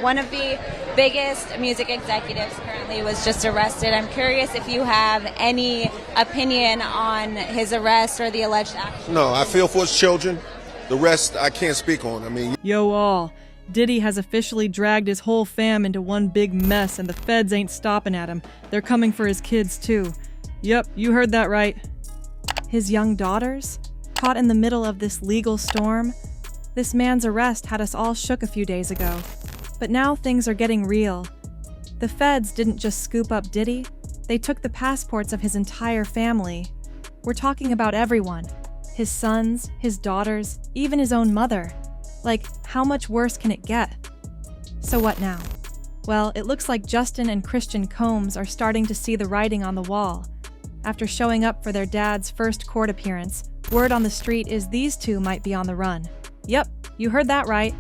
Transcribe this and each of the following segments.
One of the biggest music executives currently was just arrested. I'm curious if you have any opinion on his arrest or the alleged action. No, I feel for his children. The rest I can't speak on. Yo all, Diddy has officially dragged his whole fam into one big mess and the feds ain't stopping at him. They're coming for his kids too. Yep, you heard that right. His young daughters? Caught in the middle of this legal storm? This man's arrest had us all shook a few days ago. But now things are getting real. The feds didn't just scoop up Diddy, they took the passports of his entire family. We're talking about everyone. His sons, his daughters, even his own mother. Like, how much worse can it get? So what now? Well, it looks like Justin and Christian Combs are starting to see the writing on the wall. After showing up for their dad's first court appearance, word on the street is these two might be on the run. Yep, you heard that right.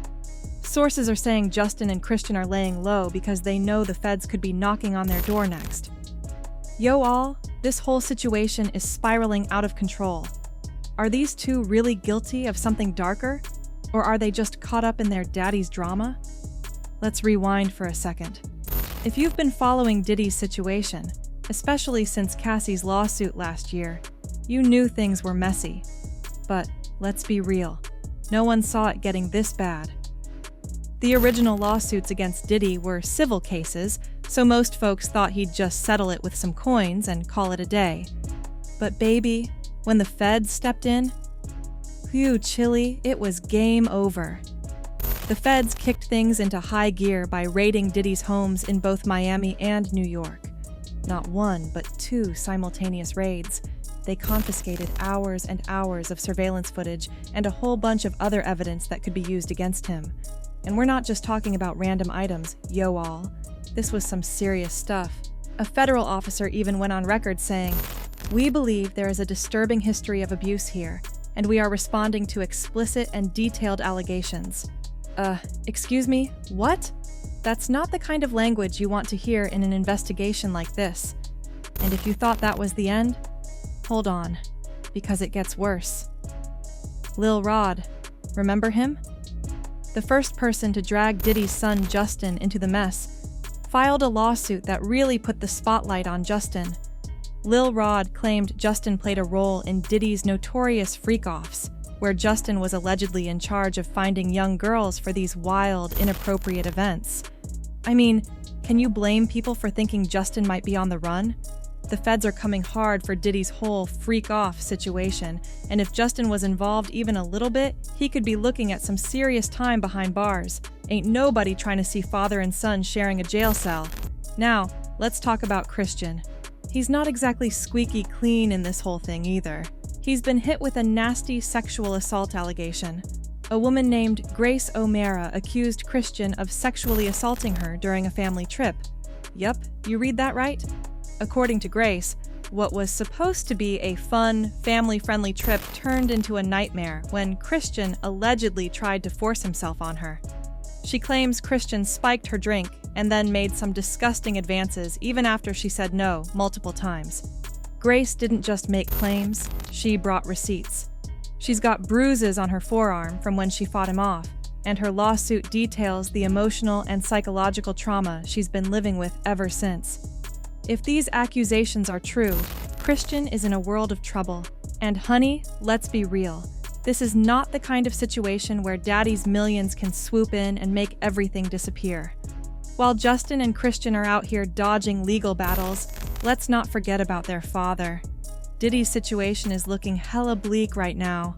Sources are saying Justin and Christian are laying low because they know the feds could be knocking on their door next. Yo all, this whole situation is spiraling out of control. Are these two really guilty of something darker? Or are they just caught up in their daddy's drama? Let's rewind for a second. If you've been following Diddy's situation, especially since Cassie's lawsuit last year, you knew things were messy. But let's be real, no one saw it getting this bad. The original lawsuits against Diddy were civil cases, so most folks thought he'd just settle it with some coins and call it a day. But baby, when the feds stepped in, phew chilly, it was game over. The feds kicked things into high gear by raiding Diddy's homes in both Miami and New York. Not one, but two simultaneous raids. They confiscated hours and hours of surveillance footage and a whole bunch of other evidence that could be used against him. And we're not just talking about random items, yo all. This was some serious stuff. A federal officer even went on record saying, "We believe there is a disturbing history of abuse here, and we are responding to explicit and detailed allegations." Excuse me, what? That's not the kind of language you want to hear in an investigation like this. And if you thought that was the end, hold on, because it gets worse. Lil Rod, remember him? The first person to drag Diddy's son Justin into the mess, filed a lawsuit that really put the spotlight on Justin. Lil Rod claimed Justin played a role in Diddy's notorious freak-offs, where Justin was allegedly in charge of finding young girls for these wild, inappropriate events. I mean, can you blame people for thinking Justin might be on the run? The feds are coming hard for Diddy's whole freak-off situation, and if Justin was involved even a little bit, he could be looking at some serious time behind bars. Ain't nobody trying to see father and son sharing a jail cell. Now, let's talk about Christian. He's not exactly squeaky clean in this whole thing either. He's been hit with a nasty sexual assault allegation. A woman named Grace O'Mara accused Christian of sexually assaulting her during a family trip. Yep, you read that right? According to Grace, what was supposed to be a fun, family-friendly trip turned into a nightmare when Christian allegedly tried to force himself on her. She claims Christian spiked her drink and then made some disgusting advances even after she said no multiple times. Grace didn't just make claims, she brought receipts. She's got bruises on her forearm from when she fought him off, and her lawsuit details the emotional and psychological trauma she's been living with ever since. If these accusations are true, Christian is in a world of trouble. And honey, let's be real. This is not the kind of situation where daddy's millions can swoop in and make everything disappear. While Justin and Christian are out here dodging legal battles, let's not forget about their father. Diddy's situation is looking hella bleak right now.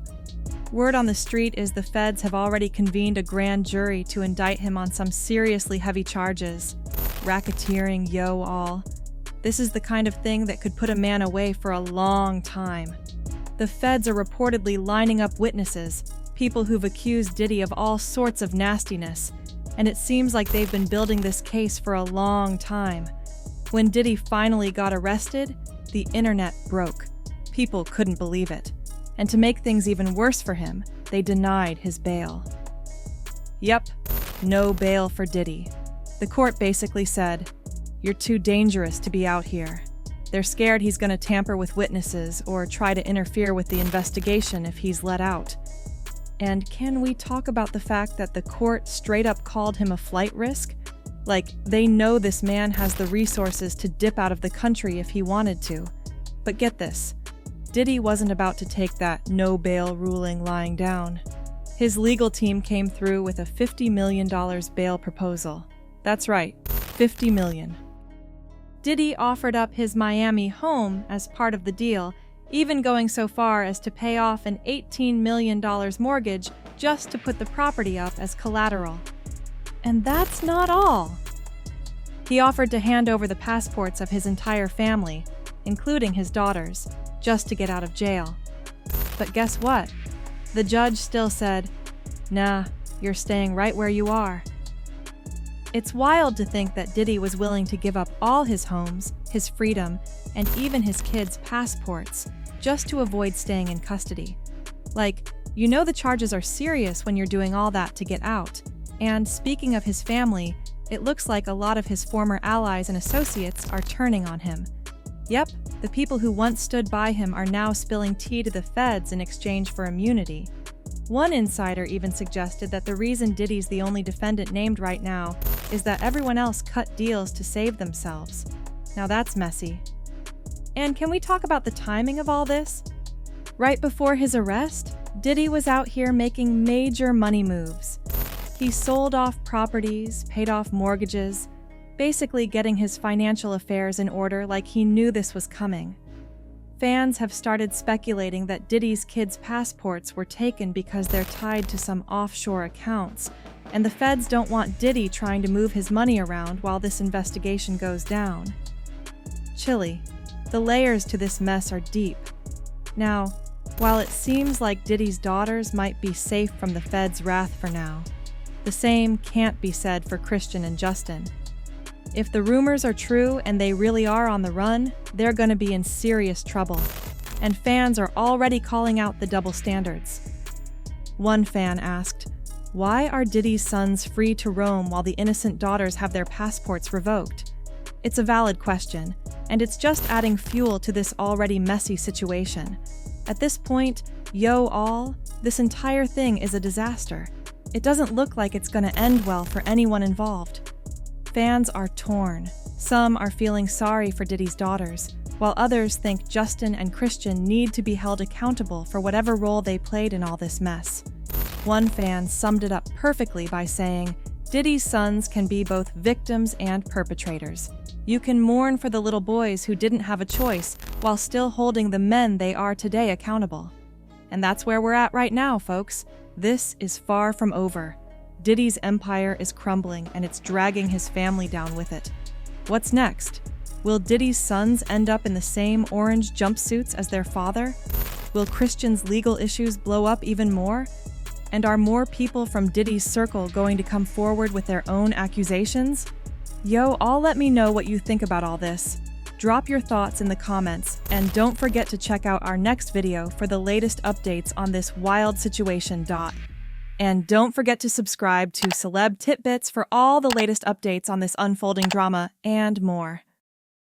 Word on the street is the feds have already convened a grand jury to indict him on some seriously heavy charges. Racketeering, yo all. This is the kind of thing that could put a man away for a long time. The feds are reportedly lining up witnesses, people who've accused Diddy of all sorts of nastiness, and it seems like they've been building this case for a long time. When Diddy finally got arrested, the internet broke. People couldn't believe it. And to make things even worse for him, they denied his bail. Yep, no bail for Diddy. The court basically said, "You're too dangerous to be out here." They're scared he's going to tamper with witnesses or try to interfere with the investigation if he's let out. And can we talk about the fact that the court straight up called him a flight risk? Like, they know this man has the resources to dip out of the country if he wanted to. But get this, Diddy wasn't about to take that no bail ruling lying down. His legal team came through with a $50 million bail proposal. That's right, $50 million. Diddy offered up his Miami home as part of the deal, even going so far as to pay off an $18 million mortgage just to put the property up as collateral. And that's not all. He offered to hand over the passports of his entire family, including his daughters, just to get out of jail. But guess what? The judge still said, "Nah, you're staying right where you are." It's wild to think that Diddy was willing to give up all his homes, his freedom, and even his kids' passports just to avoid staying in custody. Like, you know the charges are serious when you're doing all that to get out. And speaking of his family, it looks like a lot of his former allies and associates are turning on him. Yep, the people who once stood by him are now spilling tea to the feds in exchange for immunity. One insider even suggested that the reason Diddy's the only defendant named right now is that everyone else cut deals to save themselves. Now that's messy. And can we talk about the timing of all this? Right before his arrest, Diddy was out here making major money moves. He sold off properties, paid off mortgages, basically getting his financial affairs in order like he knew this was coming. Fans have started speculating that Diddy's kids' passports were taken because they're tied to some offshore accounts, and the feds don't want Diddy trying to move his money around while this investigation goes down. Chilly. The layers to this mess are deep. Now, while it seems like Diddy's daughters might be safe from the feds' wrath for now, the same can't be said for Christian and Justin. If the rumors are true and they really are on the run, they're going to be in serious trouble. And fans are already calling out the double standards. One fan asked, "Why are Diddy's sons free to roam while the innocent daughters have their passports revoked?" It's a valid question, and it's just adding fuel to this already messy situation. At this point, this entire thing is a disaster. It doesn't look like it's going to end well for anyone involved. Fans are torn. Some are feeling sorry for Diddy's daughters, while others think Justin and Christian need to be held accountable for whatever role they played in all this mess. One fan summed it up perfectly by saying, "Diddy's sons can be both victims and perpetrators. You can mourn for the little boys who didn't have a choice while still holding the men they are today accountable." And that's where we're at right now, folks. This is far from over. Diddy's empire is crumbling and it's dragging his family down with it. What's next? Will Diddy's sons end up in the same orange jumpsuits as their father? Will Christian's legal issues blow up even more? And are more people from Diddy's circle going to come forward with their own accusations? All let me know what you think about all this. Drop your thoughts in the comments, and don't forget to check out our next video for the latest updates on this wild situation. And don't forget to subscribe to Celeb Tidbits for all the latest updates on this unfolding drama and more.